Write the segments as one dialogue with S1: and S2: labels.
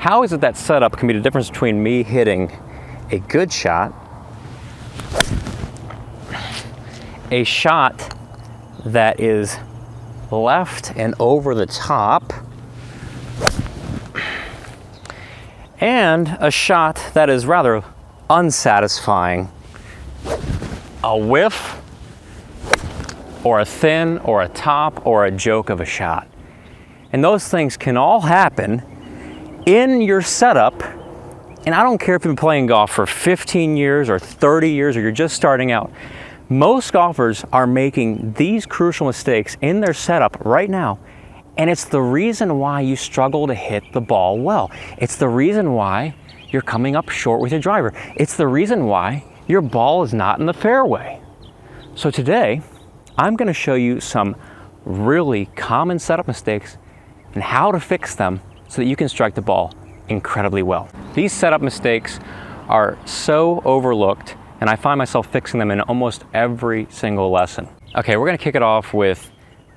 S1: How is it that setup can be the difference between me hitting a good shot, a shot that is left and over the top, and a shot that is rather unsatisfying, a whiff, or a thin, or a top, or a joke of a shot. And those things can all happen in your setup. And I don't care if you've been playing golf for 15 years or 30 years or you're just starting out. Most golfers are making these crucial mistakes in their setup right now. And it's the reason why you struggle to hit the ball well. It's the reason why you're coming up short with your driver. It's the reason why your ball is not in the fairway. So today, I'm going to show you some really common setup mistakes and how to fix them so that you can strike the ball incredibly well. These setup mistakes are so overlooked, and I find myself fixing them in almost every single lesson. Okay, we're going to kick it off with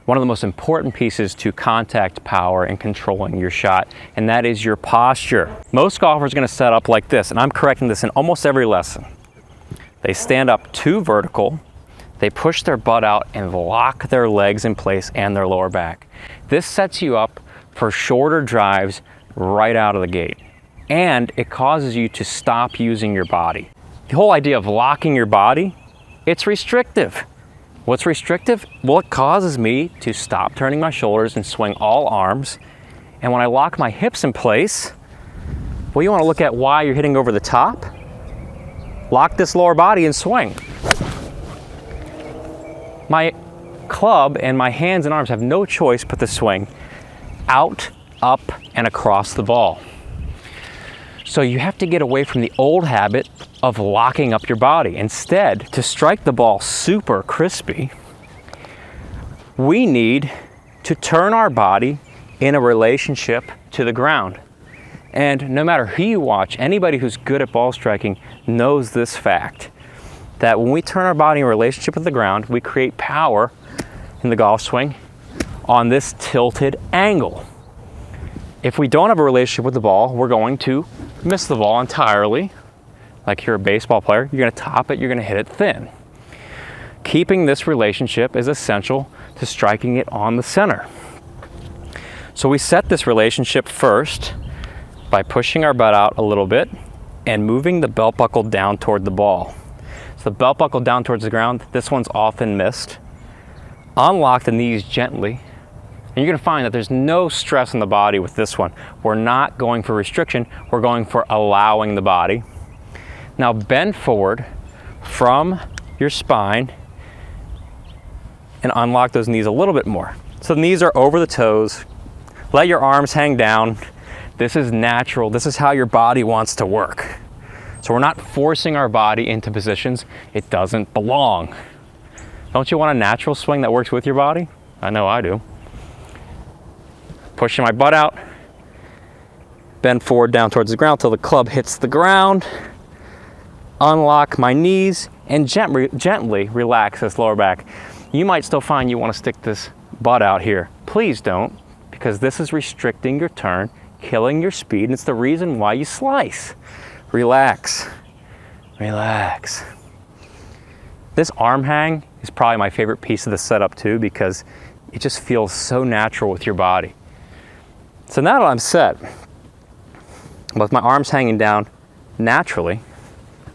S1: one of the most important pieces to contact power and controlling your shot, and that is your posture. Most golfers are going to set up like this, and I'm correcting this in almost every lesson. They stand up too vertical, they push their butt out and lock their legs in place and their lower back. This sets you up for shorter drives right out of the gate. And it causes you to stop using your body. The whole idea of locking your body, it's restrictive. What's restrictive? Well, it causes me to stop turning my shoulders and swing all arms. And when I lock my hips in place, well, you want to look at why you're hitting over the top. Lock this lower body and swing. My club and my hands and arms have no choice but to swing out, up, and across the ball. So you have to get away from the old habit of locking up your body. Instead, to strike the ball super crispy, we need to turn our body in a relationship to the ground. And no matter who you watch, anybody who's good at ball striking knows this fact, that when we turn our body in a relationship with the ground, we create power in the golf swing on this tilted angle. If we don't have a relationship with the ball, we're going to miss the ball entirely. Like you're a baseball player, you're going to top it, you're going to hit it thin. Keeping this relationship is essential to striking it on the center. So we set this relationship first by pushing our butt out a little bit and moving the belt buckle down toward the ball. So the belt buckle down towards the ground, this one's often missed. Unlock the knees gently. And you're going to find that there's no stress on the body with this one. We're not going for restriction, we're going for allowing the body. Now bend forward from your spine and unlock those knees a little bit more. So the knees are over the toes. Let your arms hang down. This is natural. This is how your body wants to work. So we're not forcing our body into positions it doesn't belong. Don't you want a natural swing that works with your body? I know I do. Pushing my butt out, bend forward down towards the ground till the club hits the ground, unlock my knees, and gently relax this lower back. You might still find you want to stick this butt out here. Please don't, because this is restricting your turn, killing your speed, and it's the reason why you slice. Relax, relax. This arm hang is probably my favorite piece of the setup too, because it just feels so natural with your body. So now that I'm set, with my arms hanging down naturally,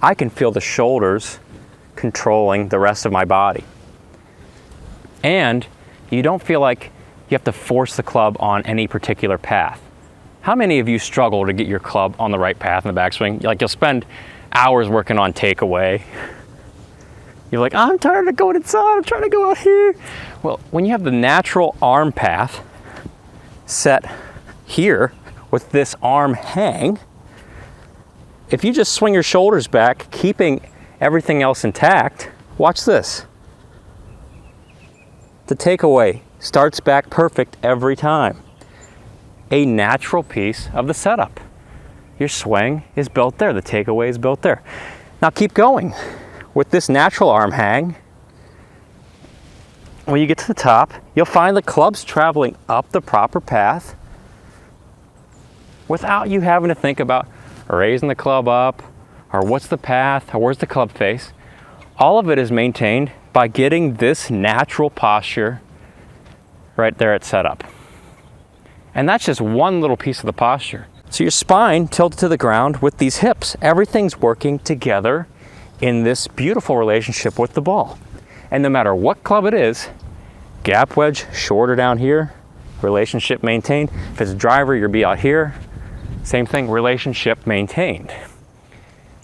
S1: I can feel the shoulders controlling the rest of my body. And you don't feel like you have to force the club on any particular path. How many of you struggle to get your club on the right path in the backswing? Like you'll spend hours working on takeaway. You're like, I'm tired of going inside, I'm trying to go out here. Well, when you have the natural arm path set here with this arm hang, if you just swing your shoulders back, keeping everything else intact, watch this. The takeaway starts back perfect every time. A natural piece of the setup. Your swing is built there, the takeaway is built there. Now keep going. With this natural arm hang, when you get to the top, you'll find the club's traveling up the proper path. without you having to think about raising the club up, or what's the path, or where's the club face. All of it is maintained by getting this natural posture right there at setup. And that's just one little piece of the posture. So your spine tilted to the ground with these hips. Everything's working together in this beautiful relationship with the ball. And no matter what club it is, gap wedge, shorter down here, relationship maintained. If it's a driver, you'll be out here. Same thing, relationship maintained.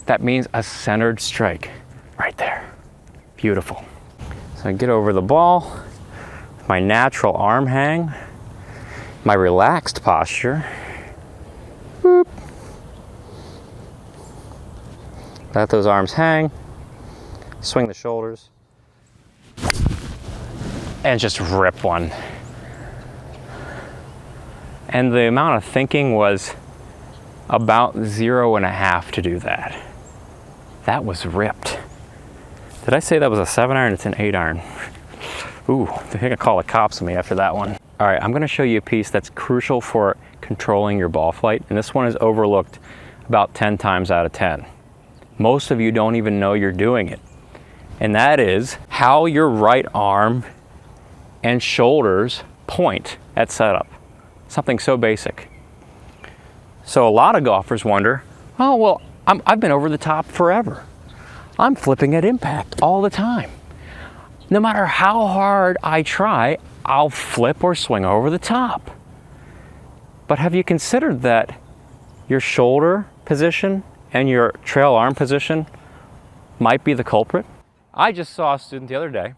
S1: That means a centered strike right there. Beautiful. So I get over the ball, my natural arm hang, my relaxed posture. Boop. Let those arms hang, swing the shoulders, and just rip one. And the amount of thinking was about 0.5 to do that. That was ripped. Did I say that was a 7-iron? It's an 8-iron. Ooh, they're gonna call the cops on me after that one. All right, I'm gonna show you a piece that's crucial for controlling your ball flight, and this one is overlooked about 10 times out of 10. Most of you don't even know you're doing it. And that is how your right arm and shoulders point at setup. Something so basic. So a lot of golfers wonder, oh, well, I've been over the top forever. I'm flipping at impact all the time. No matter how hard I try, I'll flip or swing over the top. But have you considered that your shoulder position and your trail arm position might be the culprit? I just saw a student the other day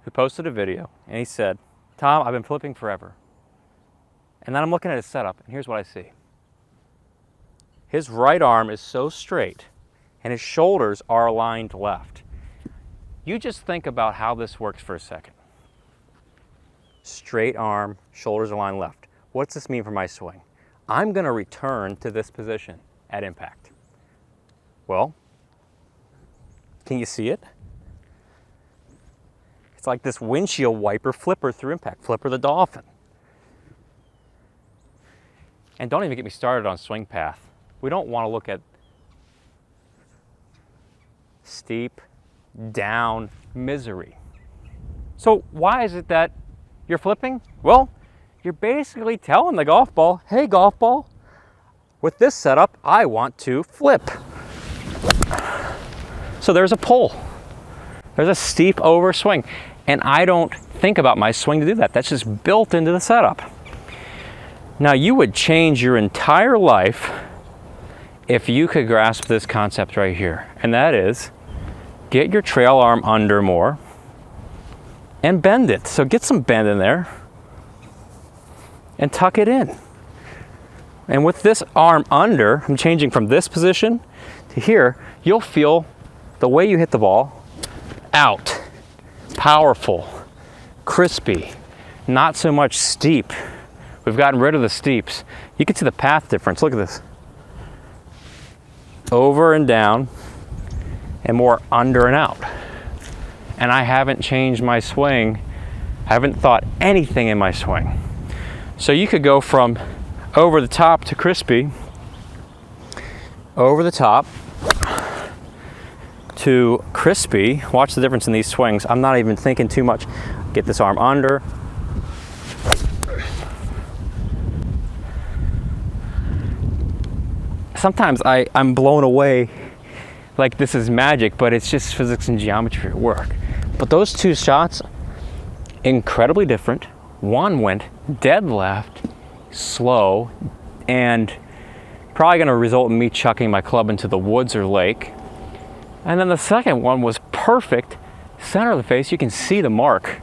S1: who posted a video and he said, Tom, I've been flipping forever. And then I'm looking at his setup and here's what I see. His right arm is so straight and his shoulders are aligned left. You just think about how this works for a second. Straight arm, shoulders aligned left. What's this mean for my swing? I'm gonna return to this position at impact. Well, can you see it? It's like this windshield wiper flipper through impact, flipper the dolphin. And don't even get me started on swing path. We don't want to look at steep, down misery. So why is it that you're flipping? Well, you're basically telling the golf ball, hey golf ball, with this setup, I want to flip. So there's a pull. There's a steep overswing. And I don't think about my swing to do that. That's just built into the setup. Now you would change your entire life if you could grasp this concept right here. And that is, get your trail arm under more and bend it. So get some bend in there and tuck it in. And with this arm under, I'm changing from this position to here, you'll feel the way you hit the ball out, powerful, crispy, not so much steep. We've gotten rid of the steeps. You can see the path difference. Look at this. Over and down, and more under and out. And I haven't changed my swing. I haven't thought anything in my swing. So you could go from over the top to crispy, over the top to crispy. Watch the difference in these swings. I'm not even thinking too much. Get this arm under. Sometimes I'm blown away like this is magic, but it's just physics and geometry at work. But those two shots, incredibly different. One went dead left, slow, and probably gonna result in me chucking my club into the woods or lake. And then the second one was perfect, center of the face. You can see the mark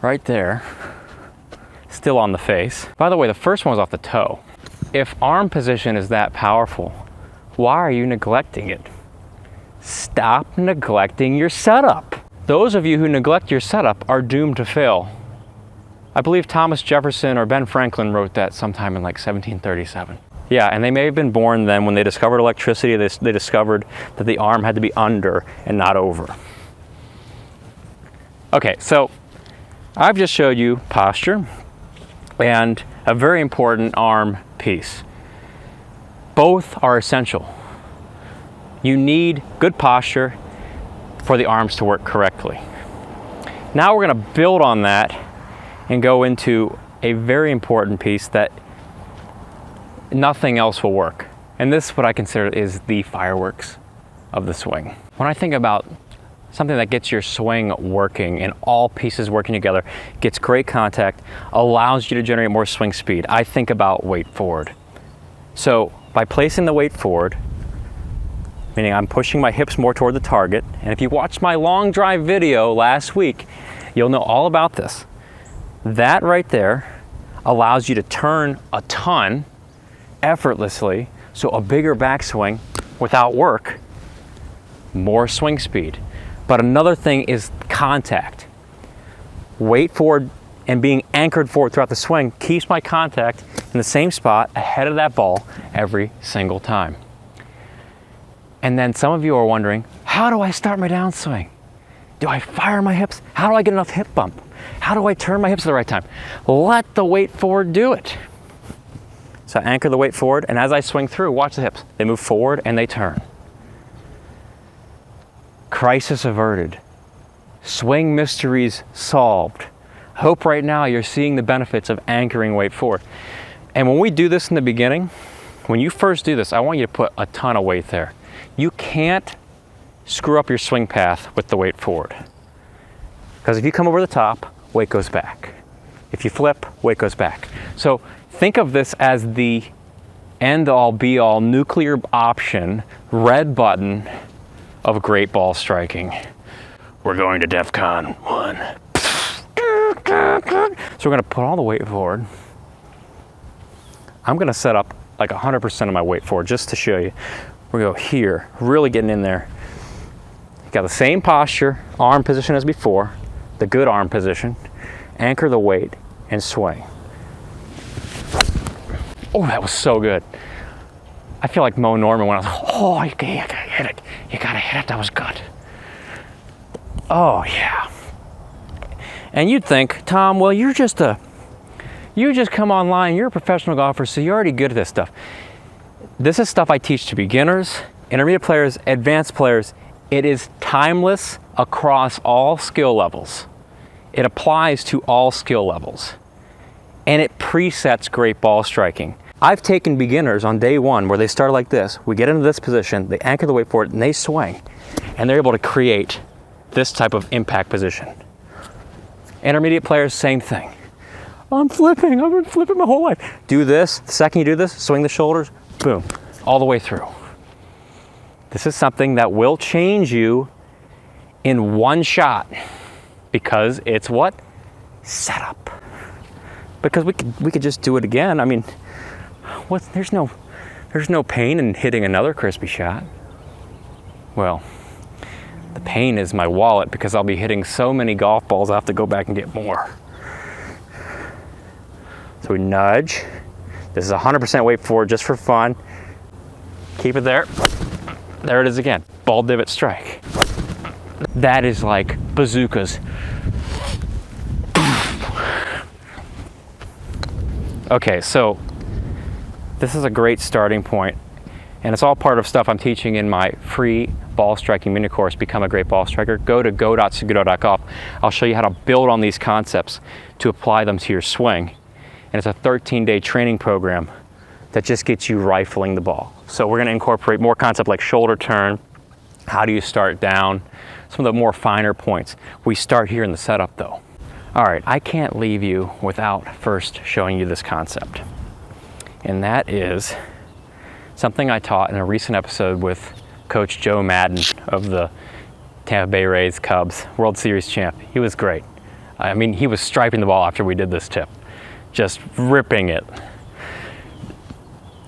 S1: right there, still on the face. By the way, the first one was off the toe. If arm position is that powerful, why are you neglecting it? Stop neglecting your setup. Those of you who neglect your setup are doomed to fail. I believe Thomas Jefferson or Ben Franklin wrote that sometime in like 1737. Yeah, and they may have been born then when they discovered electricity. They discovered that the arm had to be under and not over. Okay, so I've just showed you posture and a very important arm piece. both are essential. You need good posture for the arms to work correctly. Now we're going to build on that and go into a very important piece that nothing else will work. And this, what I consider, is the fireworks of the swing. When I think about something that gets your swing working and all pieces working together, gets great contact, allows you to generate more swing speed, I think about weight forward. So by placing the weight forward, meaning I'm pushing my hips more toward the target, and if you watched my long drive video last week, you'll know all about this. That right there allows you to turn a ton effortlessly, so a bigger backswing without work, more swing speed. But another thing is contact. Weight forward and being anchored forward throughout the swing keeps my contact in the same spot ahead of that ball every single time. And then some of you are wondering, how do I start my downswing? Do I fire my hips? How do I get enough hip bump? How do I turn my hips at the right time? Let the weight forward do it. So I anchor the weight forward, and as I swing through, watch the hips. They move forward and they turn. Crisis averted. Swing mysteries solved. Hope right now you're seeing the benefits of anchoring weight forward. And when we do this in the beginning, when you first do this, I want you to put a ton of weight there. You can't screw up your swing path with the weight forward. Because if you come over the top, weight goes back. If you flip, weight goes back. So think of this as the end-all, be-all, nuclear option, red button of great ball striking. We're going to DEFCON 1. So we're going to put all the weight forward. I'm going to set up like 100% of my weight forward just to show you. We're going to go here, really getting in there. Got the same posture, arm position as before, the good arm position. Anchor the weight and swing. Oh, that was so good. I feel like Mo Norman when I was like, oh, you gotta hit it. You gotta hit it, that was good. Oh, yeah. And you'd think, Tom, well, you just come online, you're a professional golfer, so you're already good at this stuff. This is stuff I teach to beginners, intermediate players, advanced players. It is timeless across all skill levels. It applies to all skill levels. And it presets great ball striking. I've taken beginners on day one where they start like this. We get into this position, they anchor the weight forward, and they swing. And they're able to create this type of impact position. Intermediate players, same thing. I'm flipping, I've been flipping my whole life. Do this, the second you do this, swing the shoulders, boom, all the way through. This is something that will change you in one shot because it's what? Setup. Because we could just do it again. I mean, there's no pain in hitting another crispy shot. Well, the pain is my wallet because I'll be hitting so many golf balls I'll have to go back and get more. So we nudge. This is 100% weight forward just for fun. Keep it there. There it is again. Ball divot strike. That is like bazookas. Okay, so this is a great starting point, and it's all part of stuff I'm teaching in my free ball striking mini course, Become a Great Ball Striker. Go to go.saguto.golf. I'll show you how to build on these concepts to apply them to your swing. And it's a 13-day training program that just gets you rifling the ball. So we're gonna incorporate more concepts like shoulder turn, how do you start down, some of the more finer points. We start here in the setup though. All right, I can't leave you without first showing you this concept. And that is something I taught in a recent episode with Coach Joe Madden of the Tampa Bay Rays Cubs World Series champ. He was great. I mean, he was striping the ball after we did this tip, just ripping it.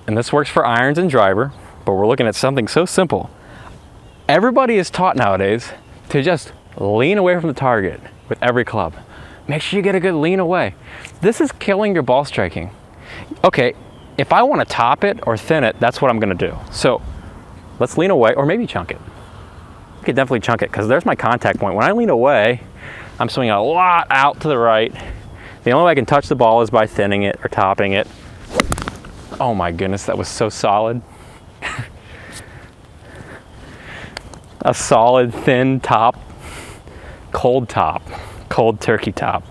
S1: And this works for irons and driver, but we're looking at something so simple. Everybody is taught nowadays to just lean away from the target with every club. Make sure you get a good lean away. This is killing your ball striking. Okay, if I want to top it or thin it, that's what I'm going to do. So let's lean away, or maybe chunk it. You could definitely chunk it because there's my contact point. When I lean away, I'm swinging a lot out to the right. The only way I can touch the ball is by thinning it or topping it. Oh my goodness, that was so solid. A solid, thin top, cold turkey top.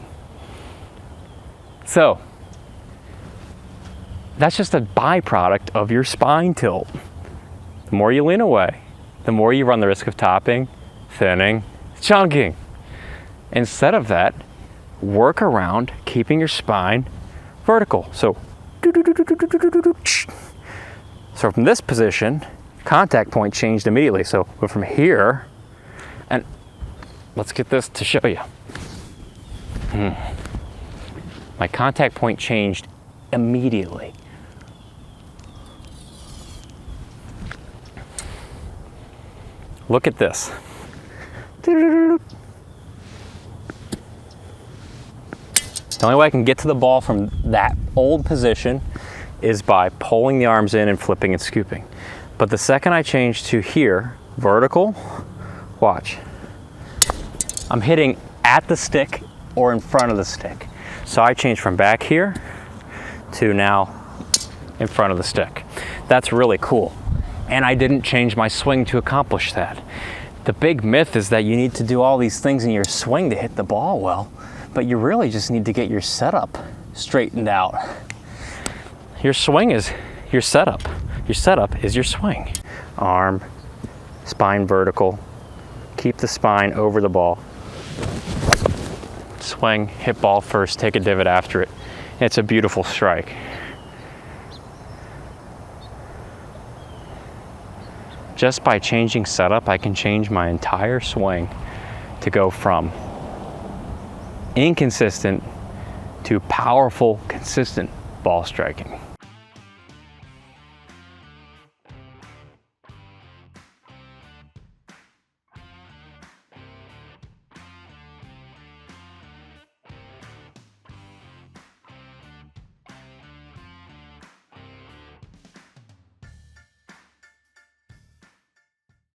S1: So, that's just a byproduct of your spine tilt. The more you lean away, the more you run the risk of topping, thinning, chunking. Instead of that, work around keeping your spine vertical. So from this position, contact point changed immediately. So go from here, and let's get this to show you. My contact point changed immediately. Look at this. The only way I can get to the ball from that old position is by pulling the arms in and flipping and scooping. But the second I change to here, vertical, watch. I'm hitting at the stick or in front of the stick. So I change from back here to now in front of the stick. That's really cool. And I didn't change my swing to accomplish that. The big myth is that you need to do all these things in your swing to hit the ball well, but you really just need to get your setup straightened out. Your swing is your setup. Your setup is your swing. Arm, spine vertical, keep the spine over the ball. Swing, hit ball first, take a divot after it. It's a beautiful strike. Just by changing setup, I can change my entire swing to go from inconsistent to powerful, consistent ball striking.